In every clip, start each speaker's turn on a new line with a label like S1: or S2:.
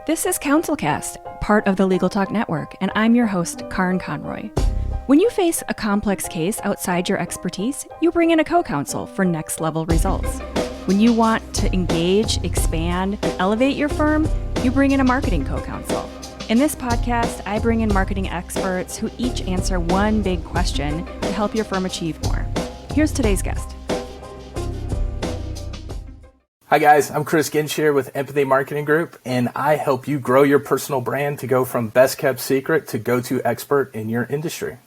S1: This is Counsel Cast, part of the Legal Talk Network, and I'm your host, Karin Conroy. When you face a complex case outside your expertise, you bring in a co-counsel for next-level results. When you want to engage, expand, and elevate your firm, you bring in a marketing co-counsel. In this podcast, I bring in marketing experts who each answer one big question to help your firm achieve more. Here's today's guest.
S2: Hi guys, I'm Chris Gensheer with Empathy Marketing Group, and I help you grow your personal brand to go from best kept secret to go-to expert in your industry.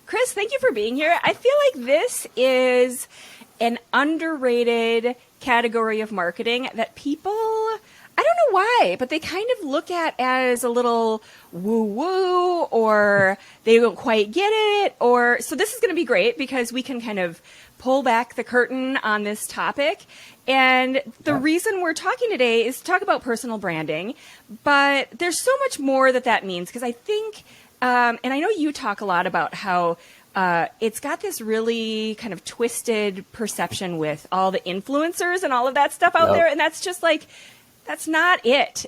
S1: Chris, thank you for being here. I feel like this is an underrated category of marketing that people, I don't know why, but they kind of look at as a little woo-woo, or they don't quite get it, or so this is going to be great because we can kind of pull back the curtain on this topic. And the reason we're talking today is to talk about personal branding, but there's so much more that means, because I think, and I know you talk a lot about how it's got this really kind of twisted perception with all the influencers and all of that stuff out there, and that's just like, that's not it.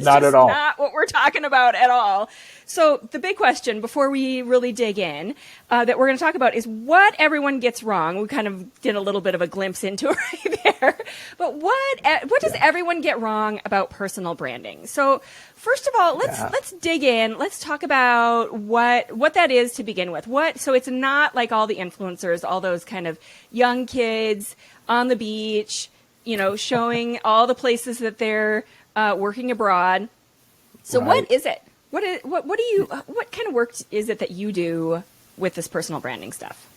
S2: Not at all.
S1: Not what we're talking about at all. So the big question before we really dig in that we're going to talk about is what everyone gets wrong. We kind of did a little bit of a glimpse into it right there. But what does everyone get wrong about personal branding? So first of all, let's dig in. Let's talk about what that is to begin with. So it's not like all the influencers, all those kind of young kids on the beach, you know, showing all the places that they're working abroad. So what is it? What kind of work is it that you do with this personal branding stuff?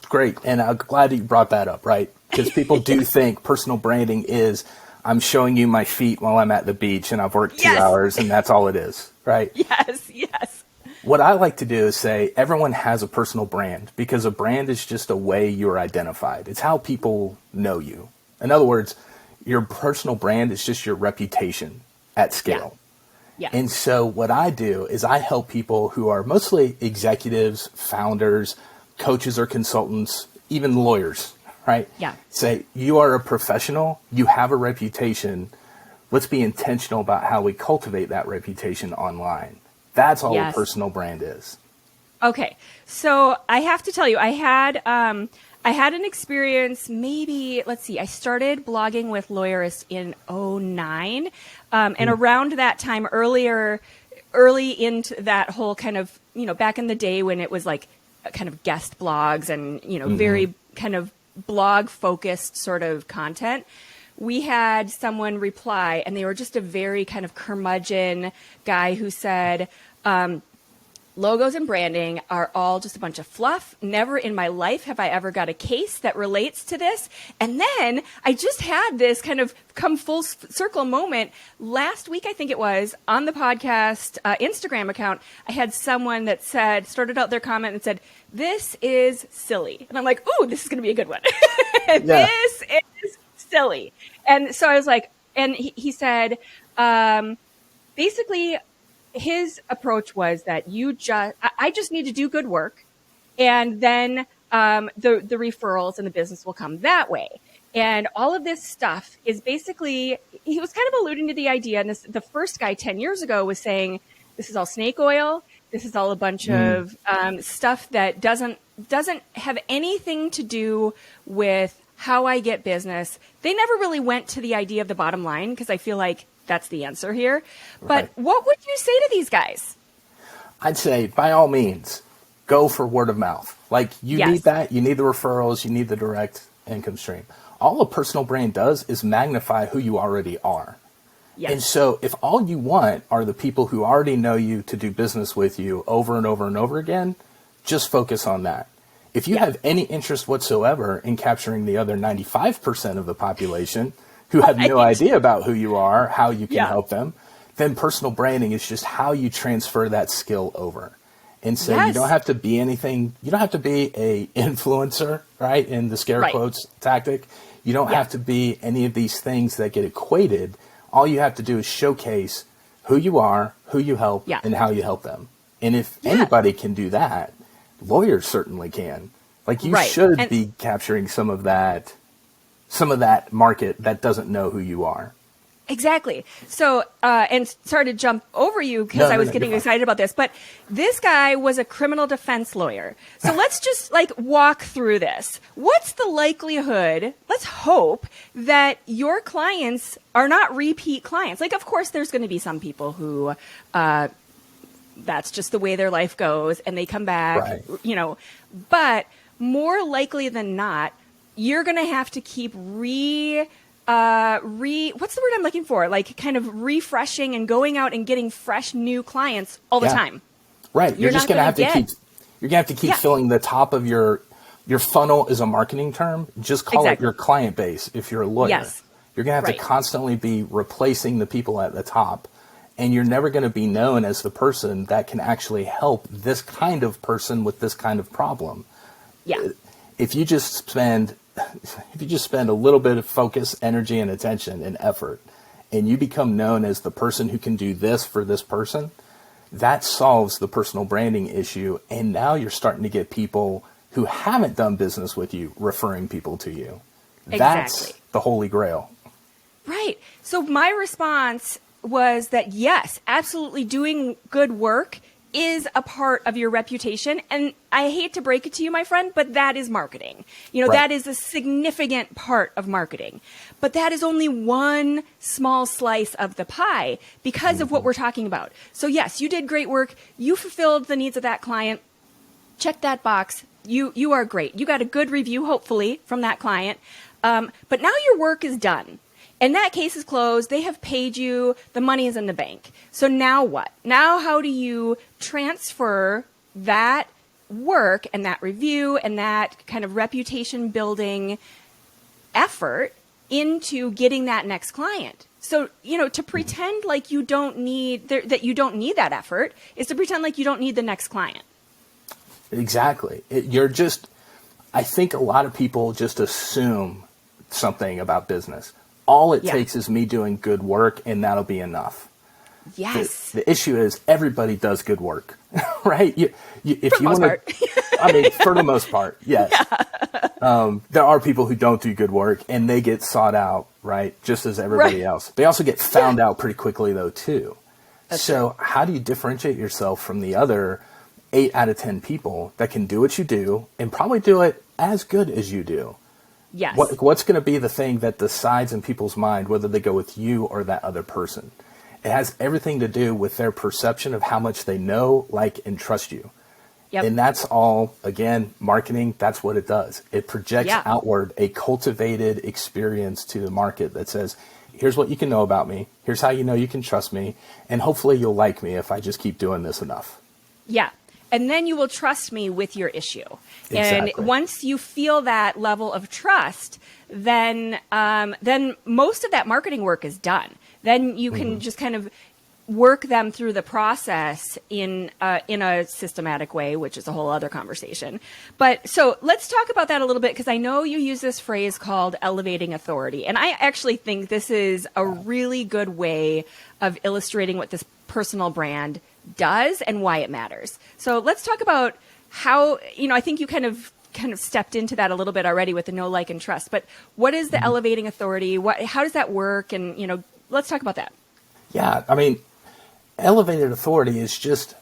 S2: Great. And I'm glad that you brought that up, right? Because people do think personal branding is I'm showing you my feet while I'm at the beach and I've worked 2 hours and that's all it is, right?
S1: Yes.
S2: What I like to do is say everyone has a personal brand, because a brand is just a way you're identified. It's how people know you. In other words, your personal brand is just your reputation at scale. Yeah. And so what I do is I help people who are mostly executives, founders, coaches or consultants, even lawyers, right?
S1: Yeah.
S2: Say, you are a professional, you have a reputation. Let's be intentional about how we cultivate that reputation online. That's all a personal brand is. Okay.
S1: So I have to tell you, I had an experience, maybe, I started blogging with Lawyerist in 2009. And around that time, early into that whole kind of, back in the day when it was like kind of guest blogs and, very kind of blog focused sort of content, we had someone reply, and they were just a very kind of curmudgeon guy who said, logos and branding are all just a bunch of fluff. Never in my life have I ever got a case that relates to this. And then I just had this kind of come full circle moment. Last week, I think it was, on the podcast Instagram account, I had someone that started out their comment and said, "This is silly." And I'm like, ooh, this is going to be a good one. This is silly. And so I was like, and he said, basically, his approach was that I just need to do good work, and then the referrals and the business will come that way. And all of this stuff is basically, he was kind of alluding to the idea, and the first guy 10 years ago was saying, this is all snake oil. This is all a bunch of stuff that doesn't have anything to do with how I get business. They never really went to the idea of the bottom line, because I feel like that's the answer here. But what would you say to these guys?
S2: I'd say, by all means, go for word of mouth. Like, you need that. You need the referrals. You need the direct income stream. All a personal brand does is magnify who you already are. Yes. And so if all you want are the people who already know you to do business with you over and over and over again, just focus on that. If you have any interest whatsoever in capturing the other 95% of the population who have no idea about who you are, how you can help them, then personal branding is just how you transfer that skill over. And so you don't have to be anything. You don't have to be a influencer, right? In the scare quotes tactic. You don't have to be any of these things that get equated. All you have to do is showcase who you are, who you help, and how you help them. And if anybody can do that, lawyers certainly can. Like, you should be capturing some of that market that doesn't know who you are.
S1: Exactly. So, and sorry to jump over you because I was getting excited about this, but this guy was a criminal defense lawyer. So let's just like walk through this. What's the likelihood, let's hope, that your clients are not repeat clients? Like, of course, there's going to be some people who, that's just the way their life goes and they come back,
S2: right.
S1: you know, but more likely than not, you're going to have to keep what's the word I'm looking for? Like kind of refreshing and going out and getting fresh new clients all the time.
S2: Right. You're just going to have to keep filling the top of your funnel is a marketing term. Just call it your client base. If you're a lawyer, you're going to have to constantly be replacing the people at the top, and you're never going to be known as the person that can actually help this kind of person with this kind of problem.
S1: Yeah.
S2: If you just spend a little bit of focus, energy, and attention and effort, and you become known as the person who can do this for this person, that solves the personal branding issue. And now you're starting to get people who haven't done business with you referring people to you.
S1: Exactly.
S2: That's the holy grail.
S1: Right. So my response was that, yes, absolutely doing good work is a part of your reputation. And I hate to break it to you, my friend, but that is marketing. You know, that is a significant part of marketing. But that is only one small slice of the pie because of what we're talking about. So yes, you did great work. You fulfilled the needs of that client. Check that box. You are great. You got a good review, hopefully, from that client. But now your work is done. And that case is closed. They have paid you. The money is in the bank. So now what? Now how do you transfer that work and that review and that kind of reputation building effort into getting that next client? So, you know, to pretend like you don't need that you don't need that effort is to pretend like you don't need the next client.
S2: Exactly. I think a lot of people just assume something about business. All it takes is me doing good work, and that'll be enough.
S1: Yes.
S2: The issue is everybody does good work, right?
S1: For the most part.
S2: I mean, for the most part, yes. Yeah. There are people who don't do good work, and they get sought out, right, just as everybody else. They also get found out pretty quickly, though, too. So how do you differentiate yourself from the other 8 out of 10 people that can do what you do and probably do it as good as you do?
S1: Yes.
S2: What's going to be the thing that decides in people's mind whether they go with you or that other person? It has everything to do with their perception of how much they know, like, and trust you. Yep. And that's all, again, marketing, that's what it does. It projects outward a cultivated experience to the market that says, here's what you can know about me, here's how you know you can trust me, and hopefully you'll like me if I just keep doing this enough. Yeah.
S1: And then you will trust me with your issue.
S2: Exactly.
S1: And once you feel that level of trust, then most of that marketing work is done. Then you can just kind of work them through the process in a systematic way, which is a whole other conversation. But so let's talk about that a little bit, because I know you use this phrase called elevating authority. And I actually think this is a really good way of illustrating what this personal brand does and why it matters. So let's talk about how, you know, I think you kind of stepped into that a little bit already with the know, like, and trust, but what is the elevating authority? How does that work? And, you know, let's talk about that.
S2: Yeah. I mean, elevated authority is just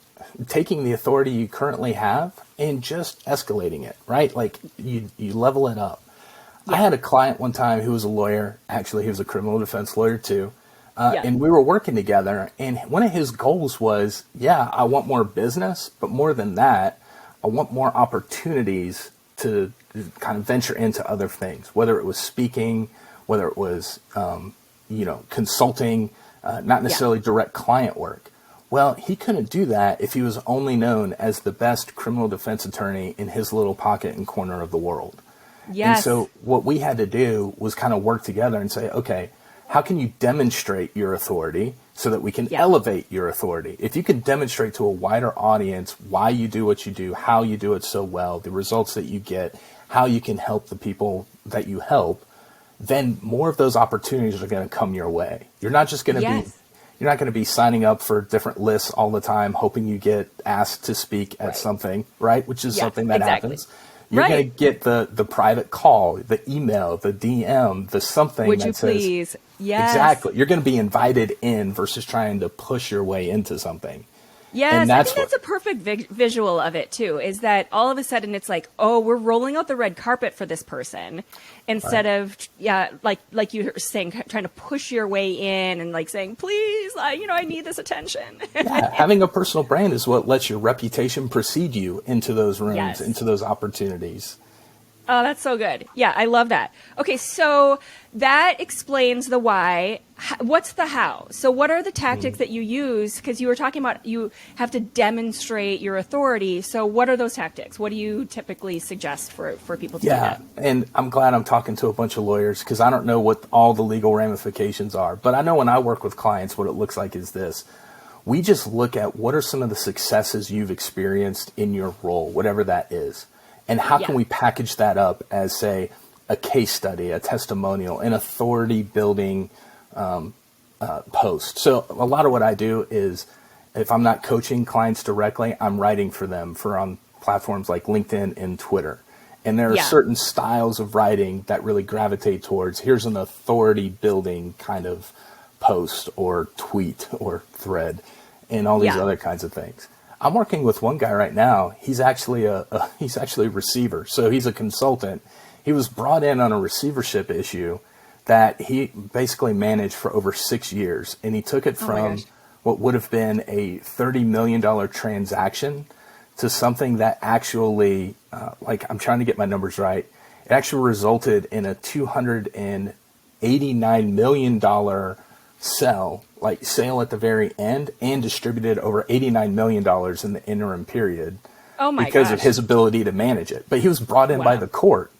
S2: taking the authority you currently have and just escalating it, right? Like you level it up. Yeah. I had a client one time who was a lawyer. Actually, he was a criminal defense lawyer too. And we were working together, and one of his goals was, I want more business, but more than that, I want more opportunities to kind of venture into other things, whether it was speaking, whether it was, consulting, not necessarily direct client work. Well, he couldn't do that if he was only known as the best criminal defense attorney in his little pocket and corner of the world. Yes. And so what we had to do was kind of work together and say, okay, how can you demonstrate your authority so that we can elevate your authority? If you can demonstrate to a wider audience why you do what you do, how you do it so well, the results that you get, how you can help the people that you help, then more of those opportunities are going to come your way. You're not just going to you're not going to be signing up for different lists all the time, hoping you get asked to speak at something, right? Which is something that happens. You're going to get the private call, the email, the DM, the something
S1: Would
S2: that
S1: you
S2: says,
S1: please? Yes.
S2: Exactly. You're going to be invited in versus trying to push your way into something.
S1: Yes, I think that's a perfect visual of it too, is that all of a sudden it's like, oh, we're rolling out the red carpet for this person instead of, like you were saying, trying to push your way in and like saying, please, I need this attention.
S2: Yeah, having a personal brand is what lets your reputation precede you into those rooms,
S1: Yes.
S2: into those opportunities.
S1: Oh, that's so good. Yeah, I love that. Okay, so that explains the why. What's the how? So what are the tactics that you use? Because you were talking about you have to demonstrate your authority. So what are those tactics? What do you typically suggest for people to do that?
S2: And I'm glad I'm talking to a bunch of lawyers because I don't know what all the legal ramifications are. But I know when I work with clients, what it looks like is this. We just look at what are some of the successes you've experienced in your role, whatever that is. And how can we package that up as, say, a case study, a testimonial, an authority building post? So a lot of what I do is if I'm not coaching clients directly, I'm writing for them on platforms like LinkedIn and Twitter. And there are certain styles of writing that really gravitate towards here's an authority building kind of post or tweet or thread and all these other kinds of things. I'm working with one guy right now. He's actually a receiver. So he's a consultant. He was brought in on a receivership issue that he basically managed for over 6 years. And he took it from what would have been a $30 million transaction to something that actually, I'm trying to get my numbers right. It actually resulted in a $289 million sale at the very end and distributed over $89 million in the interim period because of his ability to manage it. But he was brought in by the court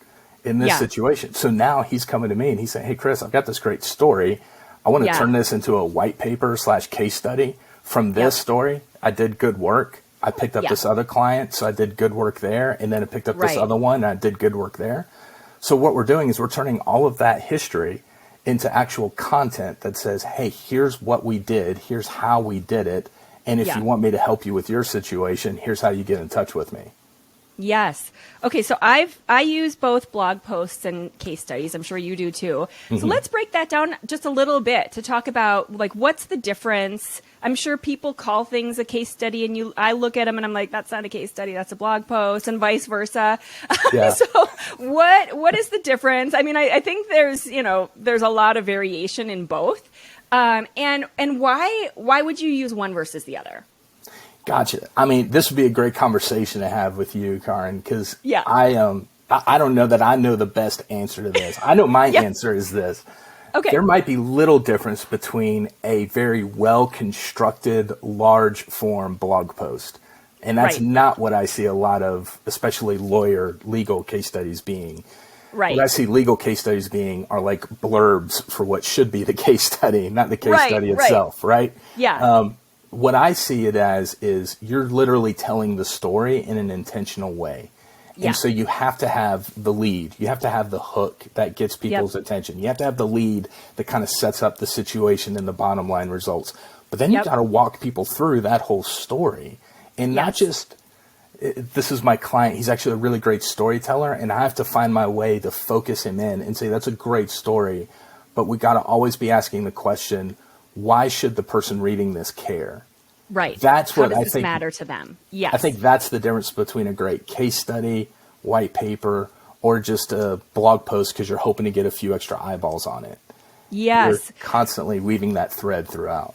S2: in this situation. So now he's coming to me and he's saying, hey, Chris, I've got this great story. I want to turn this into a white paper / case study. From this story, I did good work. I picked up this other client, so I did good work there. And then I picked up this other one, and I did good work there. So what we're doing is we're turning all of that history into actual content that says, hey, here's what we did, here's how we did it, and if you want me to help you with your situation, here's how you get in touch with me.
S1: Yes. Okay, so I use both blog posts and case studies. I'm sure you do too. So let's break that down just a little bit to talk about what's the difference. I'm sure people call things a case study and I look at them and I'm like, that's not a case study, that's a blog post, and vice versa. So what is the difference? I mean, I think there's a lot of variation in both. And why would you use one versus the other?
S2: Gotcha. I mean, this would be a great conversation to have with you, Karin, because I don't know that I know the best answer to this. I know my answer is this. Okay. There might be little difference between a very well-constructed, large-form blog post, and that's not what I see a lot of, especially legal case studies being. Right. What I see legal case studies being are like blurbs for what should be the case study, not the case study itself, right? Yeah. What I see it as is you're literally telling the story in an intentional way. And so you have to have the lead. You have to have the hook that gets people's attention. You have to have the lead that kind of sets up the situation and the bottom line results. But then you got to walk people through that whole story. And not just, this is my client. He's actually a really great storyteller. And I have to find my way to focus him in and say, that's a great story. But we got to always be asking the question, why should the person reading this care?
S1: Right.
S2: That's what
S1: I think
S2: matter
S1: to them. Yes.
S2: I think that's the difference between a great case study, white paper, or just a blog post because you're hoping to get a few extra eyeballs on it.
S1: Yes.
S2: You're constantly weaving that thread throughout.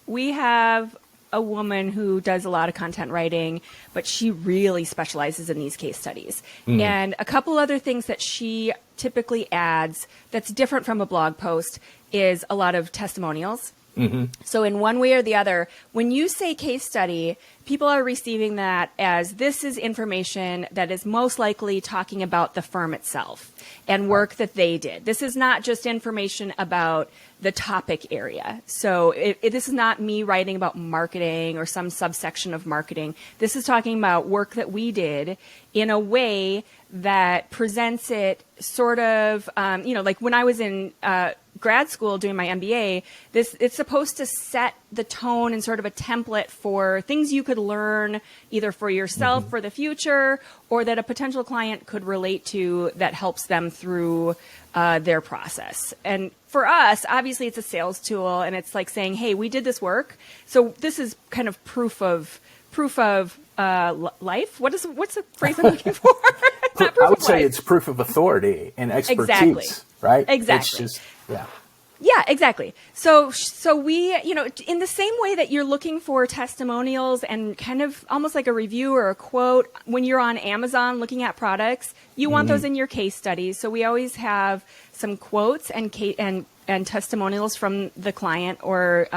S1: We have a woman who does a lot of content writing, but she really specializes in these case studies. And a couple other things that she typically adds that's different from a blog post is a lot of testimonials. So in one way or the other, when you say case study, people are receiving that as this is information that is most likely talking about the firm itself and work that they did. This is not just information about the topic area. So this is not me writing about marketing or some subsection of marketing. This is talking about work that we did in a way that presents it sort of, like when I was in grad school doing my MBA, it's supposed to set the tone and sort of a template for things you could learn either for yourself for the future, or that a potential client could relate to that helps them through their process. And for us, obviously it's a sales tool, and it's like saying, hey, we did this work. So this is kind of proof of life. What's the phrase I'm looking for? Not proof
S2: I would
S1: of
S2: say
S1: life.
S2: it's proof of authority and expertise,
S1: Exactly.
S2: right?
S1: Exactly.
S2: It's just, yeah.
S1: Yeah, exactly. So we, in the same way that you're looking for testimonials and kind of almost like a review or a quote when you're on Amazon looking at products, you want those in your case studies. So we always have some quotes and testimonials from the client or,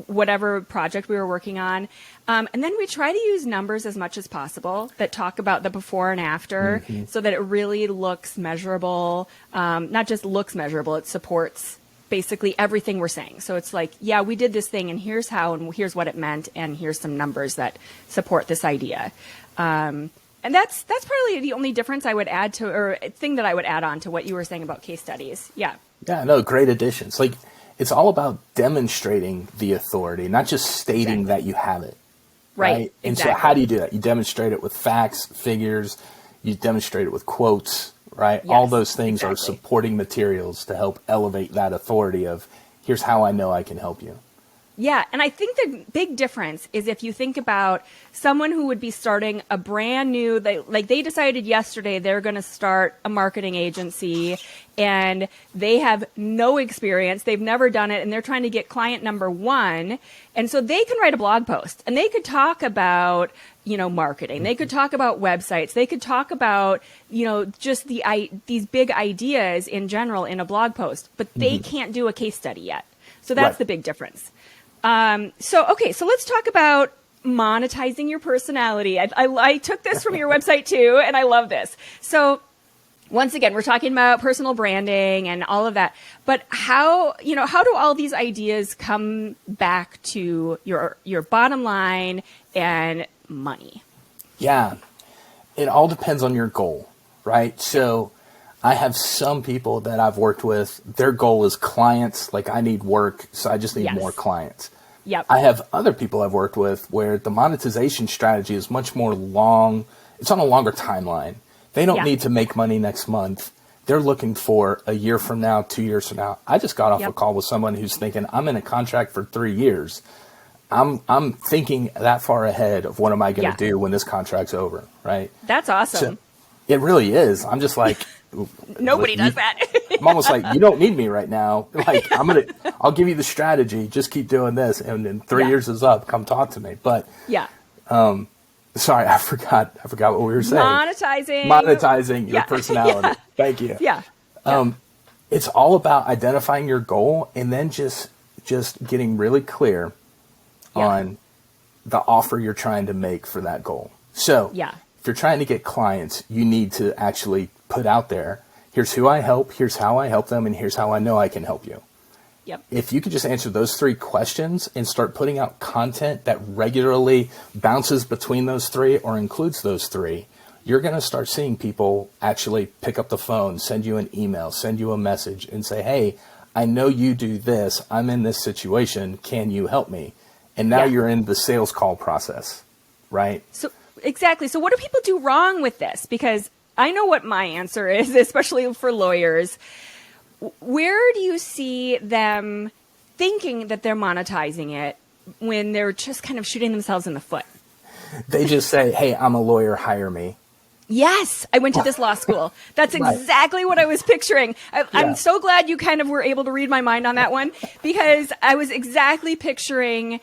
S1: whatever project we were working on. And then we try to use numbers as much as possible that talk about the before and after so that it really looks measurable. Not just looks measurable, it supports basically everything we're saying. So it's like, yeah, we did this thing and here's how and here's what it meant and here's some numbers that support this idea. And that's probably the only difference I would add to, or thing that I would add on to what you were saying about case studies. Yeah.
S2: Yeah, no, great additions. Like, it's all about demonstrating the authority, not just stating that you have it. Right. And so how do you do that? You demonstrate it with facts, figures, you demonstrate it with quotes, right?
S1: Yes,
S2: all those things are
S1: exactly.
S2: supporting materials to help elevate that authority of, here's how I know I can help you.
S1: Yeah. And I think the big difference is if you think about someone who would be starting a brand new, they decided yesterday they're going to start a marketing agency and they have no experience. They've never done it. And they're trying to get client number one. And so they can write a blog post and they could talk about, marketing. They could talk about websites. They could talk about, just these big ideas in general in a blog post, but they can't do a case study yet. So that's the big difference. So let's talk about monetizing your personality. I took this from your website too, and I love this. So once again, we're talking about personal branding and all of that, but how do all these ideas come back to your bottom line and money?
S2: Yeah, it all depends on your goal, right? So I have some people that I've worked with, their goal is clients, like I need work, so I just need more clients.
S1: Yep.
S2: I have other people I've worked with where the monetization strategy is much more long. It's on a longer timeline. They don't need to make money next month. They're looking for a year from now, 2 years from now. I just got off a call with someone who's thinking, I'm in a contract for 3 years. I'm thinking that far ahead of what am I going to do when this contract's over, right?
S1: That's awesome.
S2: So it really is. I'm just like,
S1: nobody does that.
S2: I'm almost like, you don't need me right now. Like, I'll give you the strategy. Just keep doing this. And then 3 years is up. Come talk to me. But sorry, I forgot what we were saying.
S1: Monetizing
S2: your personality. Thank you.
S1: Yeah.
S2: It's all about identifying your goal and then just getting really clear on the offer you're trying to make for that goal. So if you're trying to get clients, you need to actually put out there, here's who I help, here's how I help them, and here's how I know I can help you.
S1: Yep.
S2: If you could just answer those 3 questions and start putting out content that regularly bounces between those 3 or includes those 3, you're going to start seeing people actually pick up the phone, send you an email, send you a message and say, hey, I know you do this. I'm in this situation. Can you help me? And now you're in the sales call process, right?
S1: So exactly. So what do people do wrong with this? Because I know what my answer is, especially for lawyers. Where do you see them thinking that they're monetizing it when they're just kind of shooting themselves in the foot?
S2: They just say, hey, I'm a lawyer, hire me.
S1: Yes, I went to this law school. That's exactly what I was picturing. I'm so glad you kind of were able to read my mind on that one, because I was exactly picturing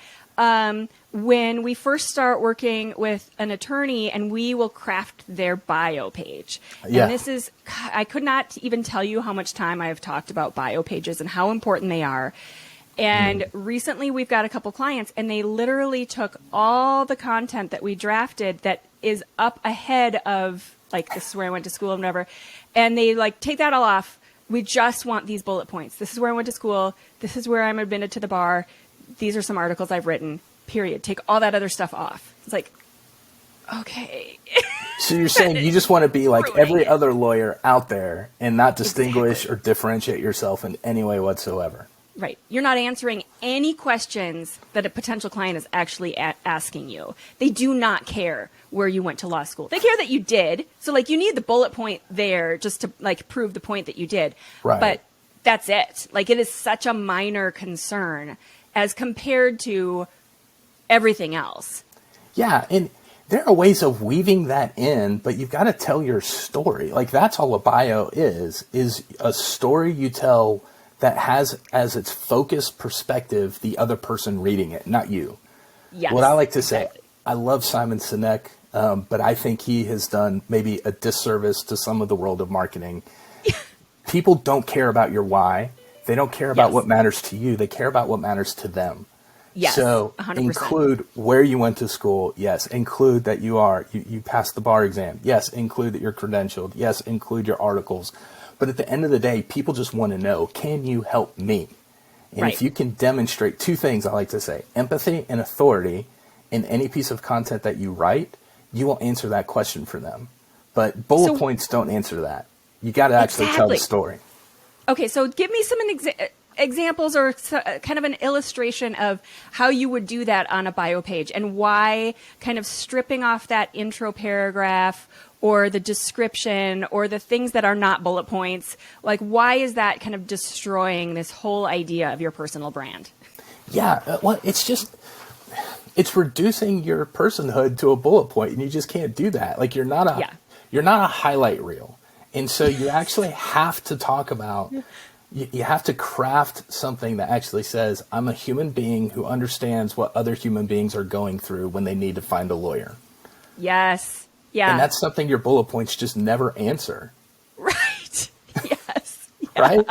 S1: when we first start working with an attorney and we will craft their bio page. And this is, I could not even tell you how much time I have talked about bio pages and how important they are. And recently we've got a couple clients and they literally took all the content that we drafted that is up ahead of, like, this is where I went to school and whatever. And they take that all off. We just want these bullet points. This is where I went to school. This is where I'm admitted to the bar. These are some articles I've written, period. Take all that other stuff off. It's like, okay.
S2: So you're saying you just want to be like every other lawyer out there and not distinguish or differentiate yourself in any way whatsoever.
S1: Right. You're not answering any questions that a potential client is actually asking you. They do not care where you went to law school. They care that you did. So like you need the bullet point there just to like prove the point that you did.
S2: Right.
S1: But that's it. Like it is such a minor concern as compared to everything else.
S2: Yeah. And there are ways of weaving that in, but you've got to tell your story. Like that's all a bio is a story you tell that has as its focus perspective the other person reading it, not you.
S1: Yes,
S2: what I like to say,
S1: exactly.
S2: I love Simon Sinek, but I think he has done maybe a disservice to some of the world of marketing. People don't care about your why. They don't care about what matters to you. They care about what matters to them.
S1: Yes,
S2: so
S1: 100%.
S2: Include where you went to school. Yes. Include that you passed the bar exam. Yes. Include that you're credentialed. Yes. Include your articles. But at the end of the day, people just want to know, can you help me? And if you can demonstrate two things, I like to say, empathy and authority in any piece of content that you write, you will answer that question for them. But bullet points don't answer that. You got to actually tell the story.
S1: Okay, so give me some examples or kind of an illustration of how you would do that on a bio page and why kind of stripping off that intro paragraph or the description or the things that are not bullet points, like why is that kind of destroying this whole idea of your personal brand?
S2: Yeah, well, it's reducing your personhood to a bullet point, and you just can't do that. Like you're not a highlight reel. And so you actually have to talk about, you have to craft something that actually says, I'm a human being who understands what other human beings are going through when they need to find a lawyer.
S1: Yes. Yeah.
S2: And that's something your bullet points just never answer.
S1: Right. Yes. Yeah.
S2: Right?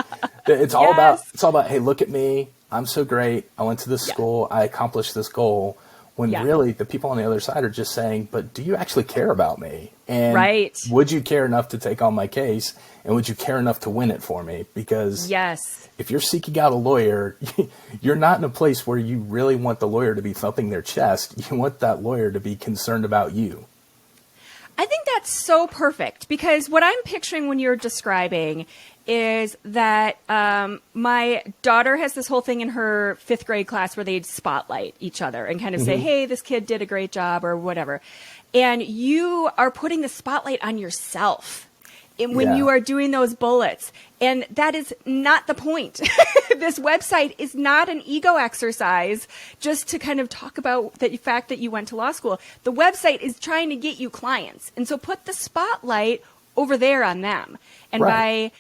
S2: It's all about, hey, look at me. I'm so great. I went to this school. I accomplished this goal. When really the people on the other side are just saying, but do you actually care about me? And would you care enough to take on my case? And would you care enough to win it for me? Because if you're seeking out a lawyer, you're not in a place where you really want the lawyer to be thumping their chest. You want that lawyer to be concerned about you.
S1: I think that's so perfect because what I'm picturing when you're describing is that my daughter has this whole thing in her 5th grade class where they'd spotlight each other and kind of say, hey, this kid did a great job or whatever. And you are putting the spotlight on yourself when you are doing those bullets. And that is not the point. This website is not an ego exercise just to kind of talk about the fact that you went to law school. The website is trying to get you clients. And so put the spotlight over there on them. And by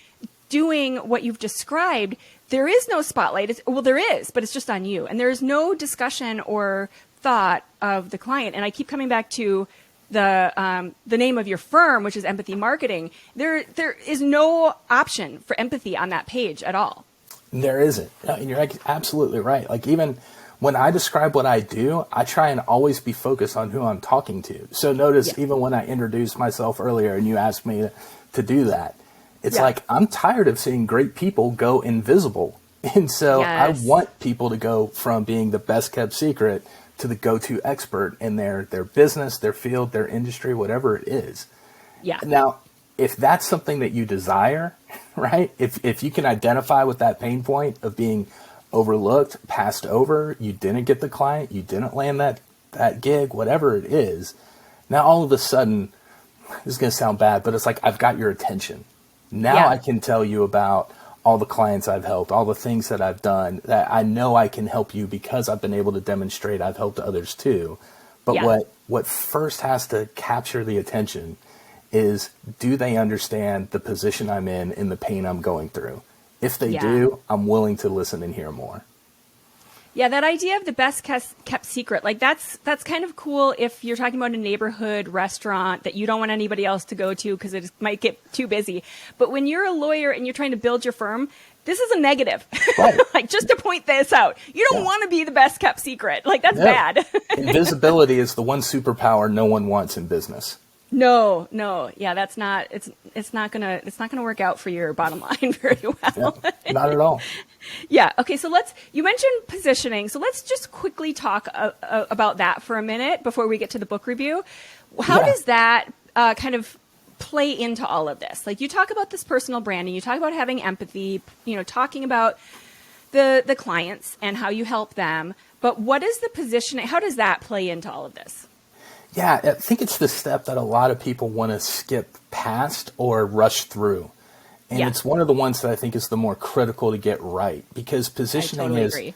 S1: doing what you've described, there is no spotlight. There is, but it's just on you. And there's no discussion or thought of the client. And I keep coming back to the name of your firm, which is Empathy Marketing. There is no option for empathy on that page at all.
S2: There isn't. And you're absolutely right. Like even when I describe what I do, I try and always be focused on who I'm talking to. So notice even when I introduced myself earlier and you asked me to do that, it's like I'm tired of seeing great people go invisible. And so I want people to go from being the best kept secret to the go-to expert in their business, their field, their industry, whatever it is. Yeah. Now, if that's something that you desire, right? If you can identify with that pain point of being overlooked, passed over, you didn't get the client, you didn't land that gig, whatever it is, now all of a sudden, this is going to sound bad, but it's like I've got your attention. Now I can tell you about all the clients I've helped, all the things that I've done that I know I can help you because I've been able to demonstrate I've helped others too. But what first has to capture the attention is, do they understand the position I'm in the pain I'm going through? If they do, I'm willing to listen and hear more.
S1: Yeah, that idea of the best kept secret, like that's kind of cool if you're talking about a neighborhood restaurant that you don't want anybody else to go to because it might get too busy. But when you're a lawyer and you're trying to build your firm, this is a negative. Right. Like, just to point this out, you don't want to be the best kept secret. Like, that's bad.
S2: Invisibility is the one superpower no one wants in business.
S1: No. Yeah, that's not, it's not gonna work out for your bottom line very well.
S2: Yeah, not at all.
S1: Yeah. Okay. So you mentioned positioning. So let's just quickly talk about that for a minute before we get to the book review. How does that kind of play into all of this? Like, you talk about this personal branding, you talk about having empathy, talking about the clients and how you help them. But what is the positioning? How does that play into all of this?
S2: Yeah, I think it's the step that a lot of people want to skip past or rush through. And it's one of the ones that I think is the more critical to get right, because positioning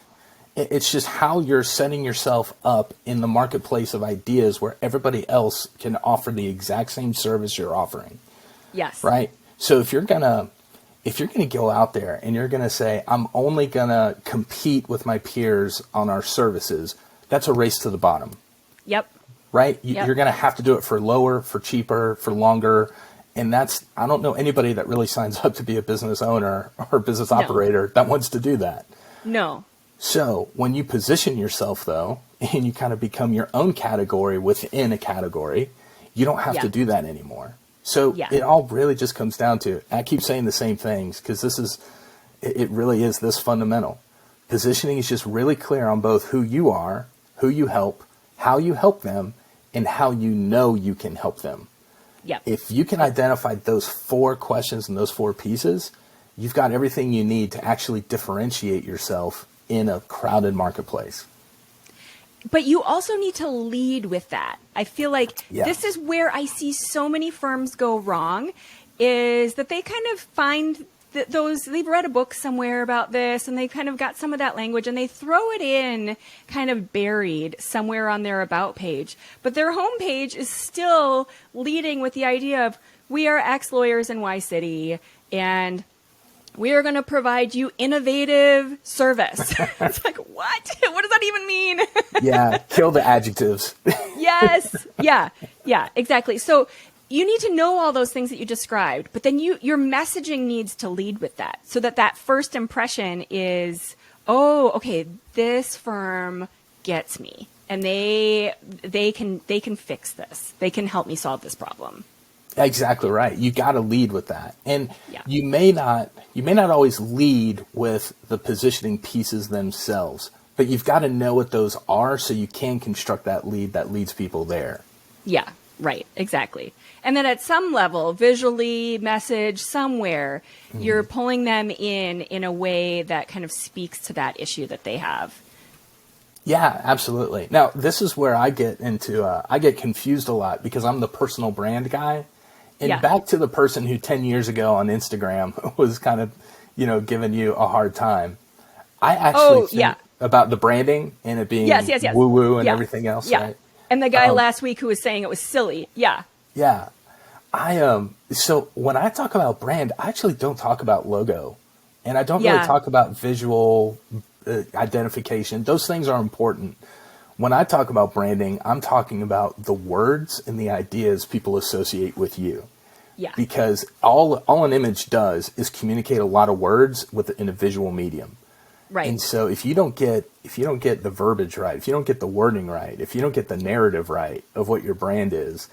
S2: it's just how you're setting yourself up in the marketplace of ideas where everybody else can offer the exact same service you're offering.
S1: Yes.
S2: Right? So if you're going to go out there and you're going to say, I'm only going to compete with my peers on our services, that's a race to the bottom.
S1: Yep.
S2: Right? You're going to have to do it for lower, for cheaper, for longer. And I don't know anybody that really signs up to be a business owner or business operator that wants to do that.
S1: No.
S2: So when you position yourself, though, and you kind of become your own category within a category, you don't have to do that anymore. So it all really just comes down to, I keep saying the same things because it really is this fundamental. Positioning is just really clear on both who you are, who you help, how you help them, and how you know you can help them.
S1: Yep.
S2: If you can identify those 4 questions and those 4 pieces, you've got everything you need to actually differentiate yourself in a crowded marketplace.
S1: But you also need to lead with that. I feel like this is where I see so many firms go wrong, is that they kind of find they've read a book somewhere about this and they kind of got some of that language and they throw it in kind of buried somewhere on their about page. But their homepage is still leading with the idea of, we are X lawyers in Y city and we are going to provide you innovative service. It's like, what? What does that even mean?
S2: Yeah, kill the adjectives.
S1: Yes. Yeah, exactly. So you need to know all those things that you described, but then your messaging needs to lead with that so that first impression is, oh, okay, this firm gets me and they can fix this. They can help me solve this problem.
S2: Exactly right. You got to lead with that. And you may not always lead with the positioning pieces themselves, but you've got to know what those are so you can construct that lead that leads people there.
S1: Yeah, right. Exactly. And then at some level, visually, message, somewhere, you're pulling them in a way that kind of speaks to that issue that they have.
S2: Yeah, absolutely. Now, this is where I get confused a lot because I'm the personal brand guy. And back to the person who 10 years ago on Instagram was kind of, giving you a hard time. I actually think about the branding and it being woo-woo and everything else.
S1: Yeah.
S2: Right?
S1: And the guy last week who was saying it was silly. Yeah.
S2: Yeah. So when I talk about brand, I actually don't talk about logo and I don't really talk about visual identification. Those things are important. When I talk about branding, I'm talking about the words and the ideas people associate with you.
S1: Yeah.
S2: Because all an image does is communicate a lot of words in a visual medium.
S1: Right.
S2: And so if you don't get the verbiage right, if you don't get the wording right, if you don't get the narrative right of what your brand is,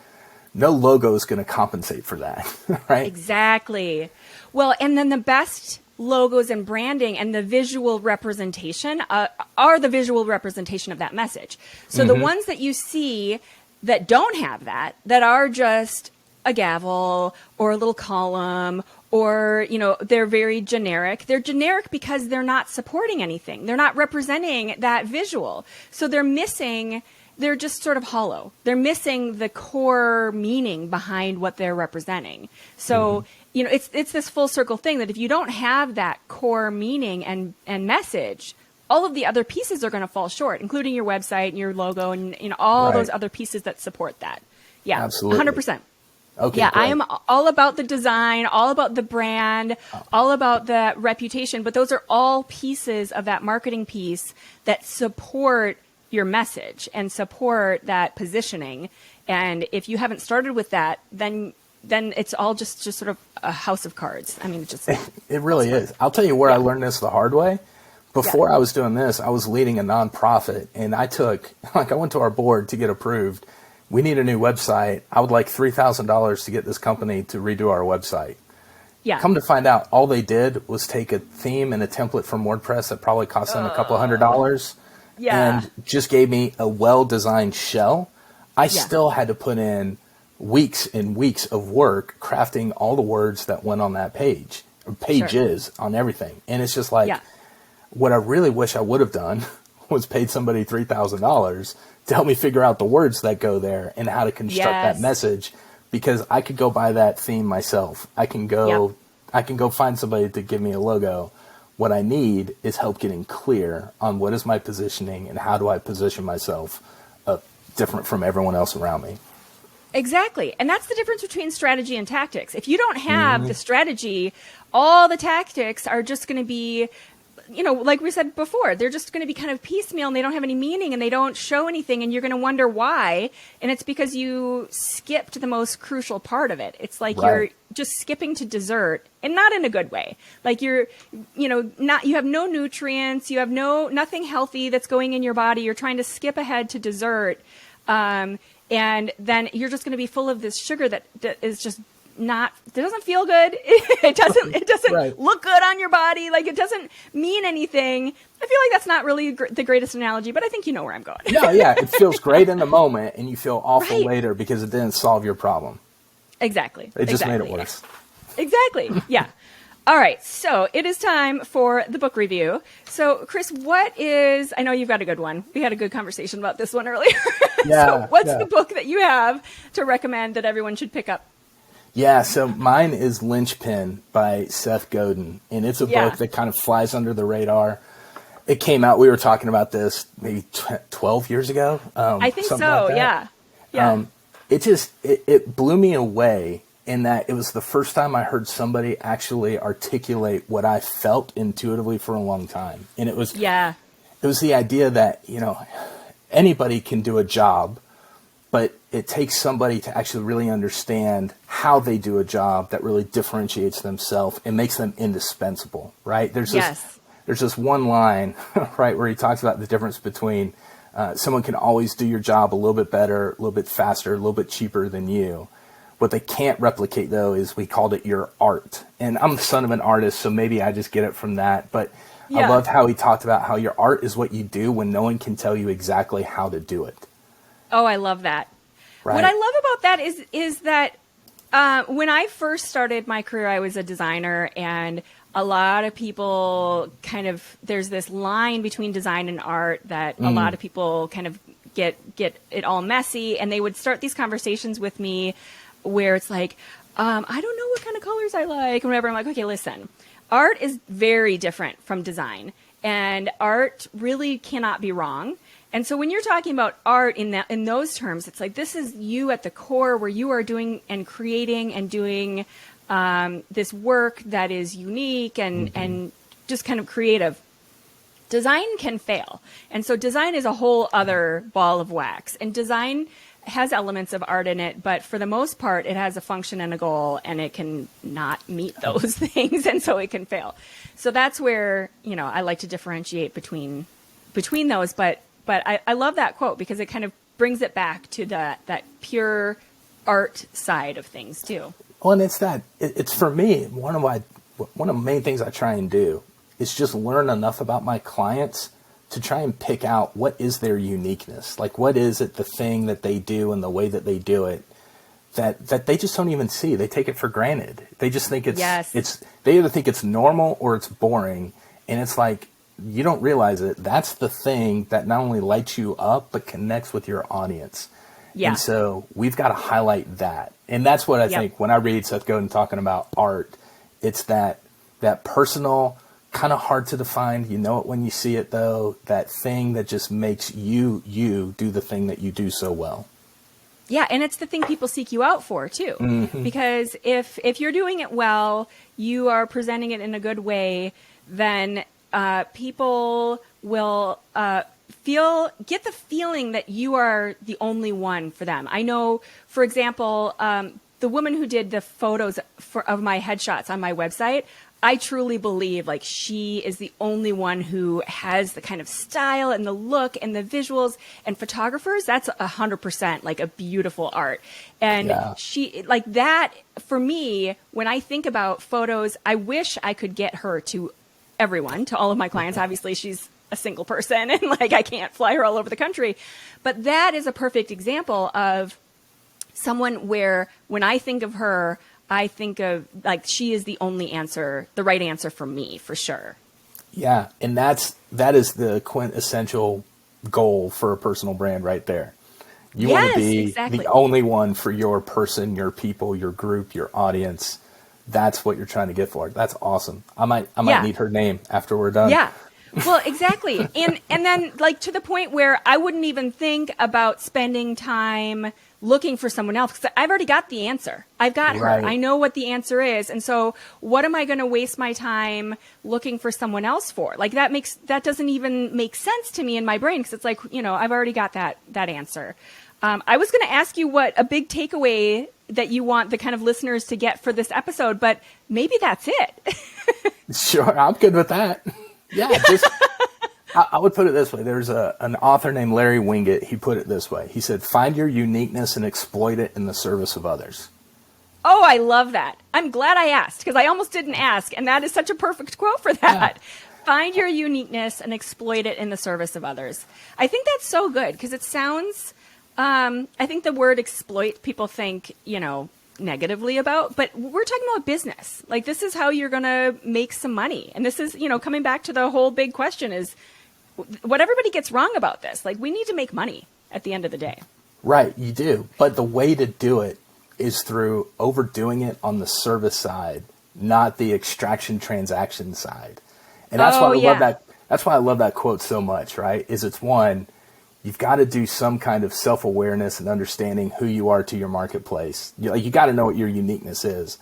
S2: no logo is going to compensate for that, right?
S1: Exactly. Well, and then the best logos and branding and the visual representation are the visual representation of that message. So the ones that you see that don't have that are just a gavel or a little column or, they're very generic. They're generic because they're not supporting anything. They're not representing that visual. So they're just sort of hollow. They're missing the core meaning behind what they're representing. So, it's this full circle thing that if you don't have that core meaning and message, all of the other pieces are going to fall short, including your website and your logo and all those other pieces that support that. Yeah,
S2: absolutely.
S1: 100%.
S2: Okay,
S1: yeah,
S2: great.
S1: I am all about the design, all about the brand, all about the reputation, but those are all pieces of that marketing piece that support your message and support that positioning. And if you haven't started with that, then it's all just sort of a house of cards. I mean,
S2: it really is. I'll tell you where I learned this the hard way. Before I was doing this, I was leading a nonprofit and I went to our board to get approved. We need a new website. I would like $3,000 to get this company to redo our website.
S1: Yeah.
S2: Come to find out, all they did was take a theme and a template from WordPress that probably cost them a couple $100 and just gave me a well-designed shell. I still had to put in weeks and weeks of work crafting all the words that went on that page, or pages on everything. And it's just like, what I really wish I would have done was paid somebody $3,000 to help me figure out the words that go there and how to construct that message, because I could go buy that theme myself. I can go find somebody to give me a logo. What I need is help getting clear on what is my positioning and how do I position myself different from everyone else around me.
S1: Exactly. And that's the difference between strategy and tactics. If you don't have the strategy, all the tactics are just going to be, like we said before, they're just going to be kind of piecemeal and they don't have any meaning and they don't show anything and you're going to wonder why. And it's because you skipped the most crucial part of it. It's like you're just skipping to dessert, and not in a good way. Like you have no nutrients, you have nothing healthy that's going in your body. You're trying to skip ahead to dessert. And then you're just going to be full of this sugar that is just it doesn't feel good. It doesn't look good on your body. Like, it doesn't mean anything. I feel like that's not really the greatest analogy, but I think you know where I'm going.
S2: No, yeah. It feels great in the moment and you feel awful later because it didn't solve your problem.
S1: Exactly.
S2: It just made it worse.
S1: Exactly. Yeah. All right. So it is time for the book review. So Chris, I know you've got a good one. We had a good conversation about this one earlier. So what's the book that you have to recommend that everyone should pick up?
S2: Yeah, so mine is Linchpin by Seth Godin, and it's a book that kind of flies under the radar. It came out, we were talking about this maybe 12 years ago.
S1: I think so, like yeah.
S2: It blew me away in that it was the first time I heard somebody actually articulate what I felt intuitively for a long time. And it was the idea that, anybody can do a job, but it takes somebody to actually really understand how they do a job that really differentiates themselves and makes them indispensable, right? There's this one line, right, where he talks about the difference between someone can always do your job a little bit better, a little bit faster, a little bit cheaper than you. What they can't replicate, though, is we called it your art. And I'm the son of an artist, so maybe I just get it from that. But I loved how he talked about how your art is what you do when no one can tell you exactly how to do it.
S1: Oh, I love that. Right. What I love about that is that when I first started my career, I was a designer, and a lot of people there's this line between design and art that a lot of people kind of get it all messy, and they would start these conversations with me where it's like, I don't know what kind of colors I like, and whatever. I'm like, okay, listen, art is very different from design, and art really cannot be wrong. And so when you're talking about art in those terms, it's like, this is you at the core, where you are doing and creating and doing this work that is unique and just kind of creative. Design can fail. And so design is a whole other ball of wax. And design has elements of art in it, but for the most part, it has a function and a goal, and it can not meet those things, and so it can fail. So that's where, I like to differentiate between those, But I love that quote because it kind of brings it back to that pure art side of things too.
S2: Well, and it's for me, one of the main things I try and do is just learn enough about my clients to try and pick out what is their uniqueness. Like, what is it, the thing that they do and the way that they do it that they just don't even see. They take it for granted. They just think they either think it's normal or it's boring. And it's like, you don't realize it. That's the thing that not only lights you up, but connects with your audience. Yeah. And so we've got to highlight that. And that's what I think when I read Seth Godin talking about art, it's that personal, kind of hard to define. You know it when you see it, though, that thing that just makes you do the thing that you do so well.
S1: Yeah, and it's the thing people seek you out for, too. Mm-hmm. Because if you're doing it well, you are presenting it in a good way, then people will get the feeling that you are the only one for them. I know, for example, the woman who did the photos of my headshots on my website, I truly believe like she is the only one who has the kind of style and the look and the visuals. And photographers, that's 100% like a beautiful art. And she like that for me, when I think about photos, I wish I could get her to everyone, to all of my clients. Obviously, she's a single person and like I can't fly her all over the country. But that is a perfect example of someone where when I think of her, I think of like she is the only answer, the right answer for me, for sure.
S2: Yeah, and that is the quintessential goal for a personal brand right there. You want to be
S1: exactly.
S2: the only one for your person, your people, your group, your audience. That's what you're trying to get for. That's awesome. I might need her name after we're done.
S1: Yeah. Well, exactly. And then like to the point where I wouldn't even think about spending time looking for someone else because I've already got the answer. I've got her.
S2: Right.
S1: I know what the answer is. And so what am I going to waste my time looking for someone else for? Like that doesn't even make sense to me in my brain because it's like, I've already got that answer. I was going to ask you what a big takeaway that you want the kind of listeners to get for this episode, but maybe that's it.
S2: Sure. I'm good with that. Yeah. I would put it this way. There's an author named Larry Winget. He put it this way. He said, find your uniqueness and exploit it in the service of others.
S1: Oh, I love that. I'm glad I asked because I almost didn't ask. And that is such a perfect quote for that. Yeah. Find your uniqueness and exploit it in the service of others. I think that's so good because it sounds, I think the word exploit people think, negatively about, but we're talking about business. Like this is how you're going to make some money. And this is, coming back to the whole big question is what everybody gets wrong about this. Like we need to make money at the end of the day.
S2: Right. You do. But the way to do it is through overdoing it on the service side, not the extraction transaction side. And that's why I love that. That's why I love that quote so much, right? It's one, you've got to do some kind of self-awareness and understanding who you are to your marketplace. You got to know what your uniqueness is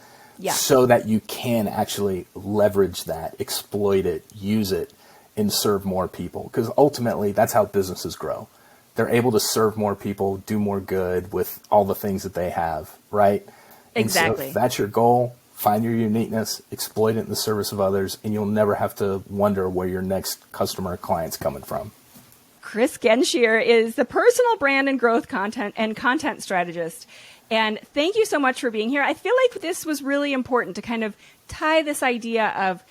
S2: so that you can actually leverage that, exploit it, use it, and serve more people. Because ultimately, that's how businesses grow. They're able to serve more people, do more good with all the things that they have, right?
S1: Exactly.
S2: And so if that's your goal, find your uniqueness, exploit it in the service of others, and you'll never have to wonder where your next customer or client's coming from.
S1: Chris Gensheer is the personal brand and growth content strategist. And thank you so much for being here. I feel like this was really important to kind of tie this idea of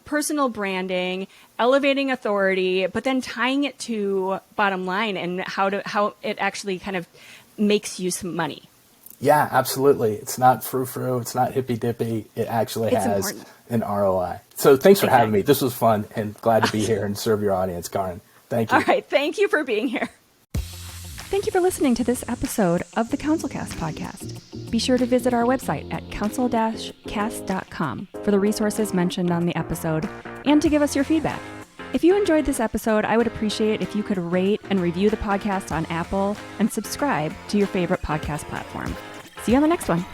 S1: personal branding, elevating authority, but then tying it to bottom line and how it actually kind of makes you some money.
S2: Yeah, absolutely. It's not frou-frou. It's not hippy-dippy. It actually has an ROI. So thanks for having me. This was fun and glad to be here and serve your audience, Karin. Thank you.
S1: All right. Thank you for being here. Thank you for listening to this episode of the Counsel Cast podcast. Be sure to visit our website at counsel-cast.com for the resources mentioned on the episode and to give us your feedback. If you enjoyed this episode, I would appreciate if you could rate and review the podcast on Apple and subscribe to your favorite podcast platform. See you on the next one.